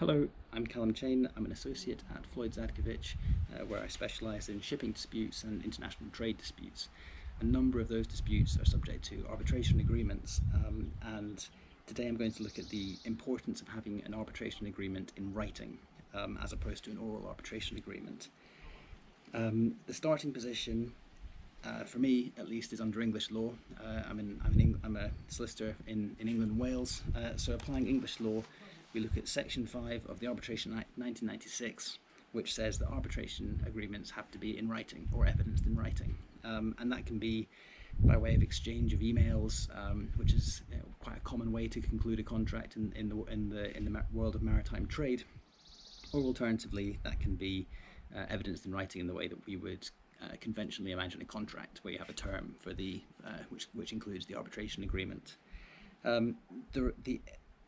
Hello, I'm Callum Chain. I'm an associate at Floyd Zadkovich, where I specialise in shipping disputes and international trade disputes. A number of those disputes are subject to arbitration agreements, and today I'm going to look at the importance of having an arbitration agreement in writing, as opposed to an oral arbitration agreement. The starting position, for me at least, is under English law. I'm a solicitor in England and Wales, so applying English law, we look at Section 5 of the Arbitration Act 1996, which says that arbitration agreements have to be in writing or evidenced in writing, and that can be by way of exchange of emails, which is quite a common way to conclude a contract in the world of maritime trade, or alternatively that can be evidenced in writing in the way that we would conventionally imagine a contract, where you have a term for the which includes the arbitration agreement.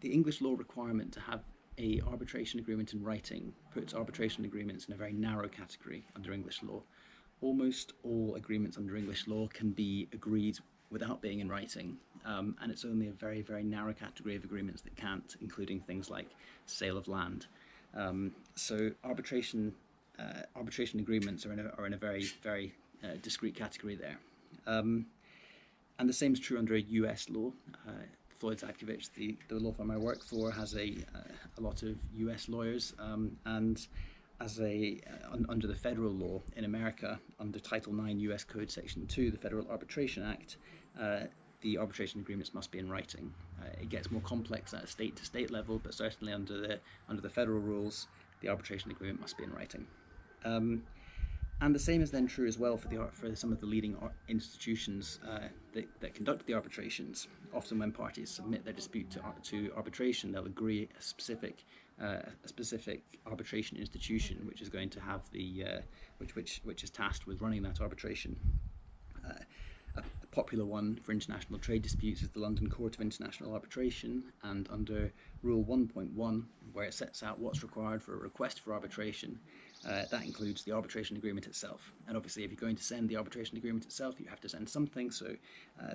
The English law requirement to have an arbitration agreement in writing puts arbitration agreements in a very narrow category under English law. Almost all agreements under English law can be agreed without being in writing, and it's only a very, very narrow category of agreements that can't, including things like sale of land. So arbitration agreements are in a very, very discrete category there. And the same is true under US law. Floyd Zadkovich, the law firm I work for, has a lot of US lawyers, and under the federal law in America, under Title IX US Code Section 2, the Federal Arbitration Act, the arbitration agreements must be in writing. It gets more complex at a state-to-state level, but certainly under the federal rules, the arbitration agreement must be in writing. And the same is then true as well for some of the leading institutions that conduct the arbitrations. Often when parties submit their dispute to arbitration, they'll agree a specific arbitration institution which is going to have which is tasked with running that arbitration. A popular one for international trade disputes is the London Court of International Arbitration, and under Rule 1.1, where it sets out what's required for a request for arbitration, that includes the arbitration agreement itself. And obviously, if you're going to send the arbitration agreement itself, you have to send something. So,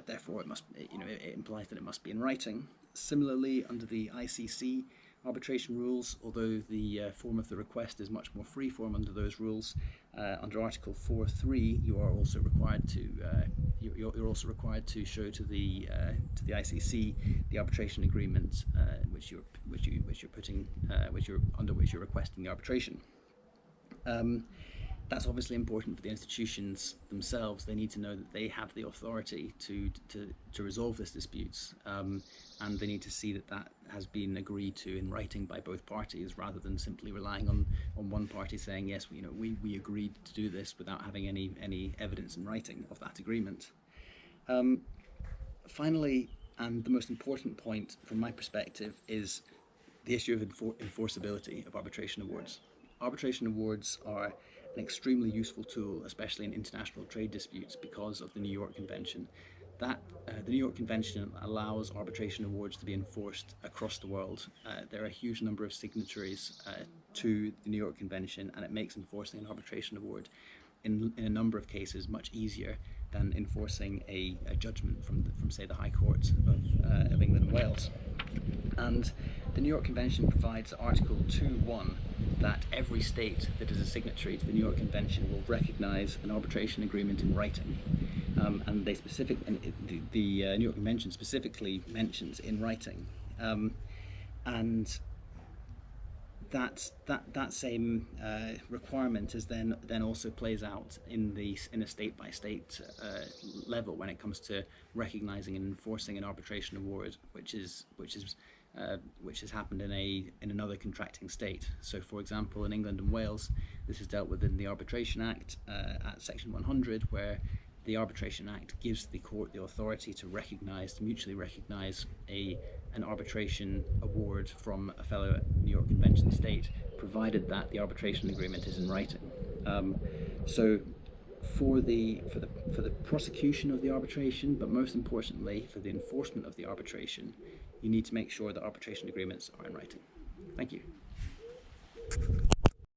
therefore, it implies that it must be in writing. Similarly, under the ICC arbitration rules, although the form of the request is much more free-form under those rules, under Article 4.3, you are also required to you're also required to show to the ICC the arbitration agreement under which you're requesting the arbitration. That's obviously important for the institutions themselves. They need to know that they have the authority to resolve this disputes, and they need to see that has been agreed to in writing by both parties, rather than simply relying on one party saying, yes, we agreed to do this, without having any evidence in writing of that agreement. Finally, and the most important point from my perspective, is the issue of enforceability of arbitration awards. Arbitration awards are an extremely useful tool, especially in international trade disputes, because of the New York Convention. The New York Convention allows arbitration awards to be enforced across the world. There are a huge number of signatories to the New York Convention, and it makes enforcing an arbitration award in a number of cases much easier than enforcing a judgment from say the High Court of England and Wales. And the New York Convention provides Article 2.1 that every state that is a signatory to the New York Convention will recognise an arbitration agreement in writing. And the New York Convention specifically mentions in writing, and that same requirement is then also plays out in a state-by-state level when it comes to recognising and enforcing an arbitration award, which has happened in another contracting state. So, for example, in England and Wales, this is dealt with in the Arbitration Act at Section 100, where the Arbitration Act gives the court the authority to mutually recognise an arbitration award from a fellow New York Convention state, provided that the arbitration agreement is in writing. So, for the prosecution of the arbitration, but most importantly for the enforcement of the arbitration, you need to make sure that arbitration agreements are in writing. Thank you.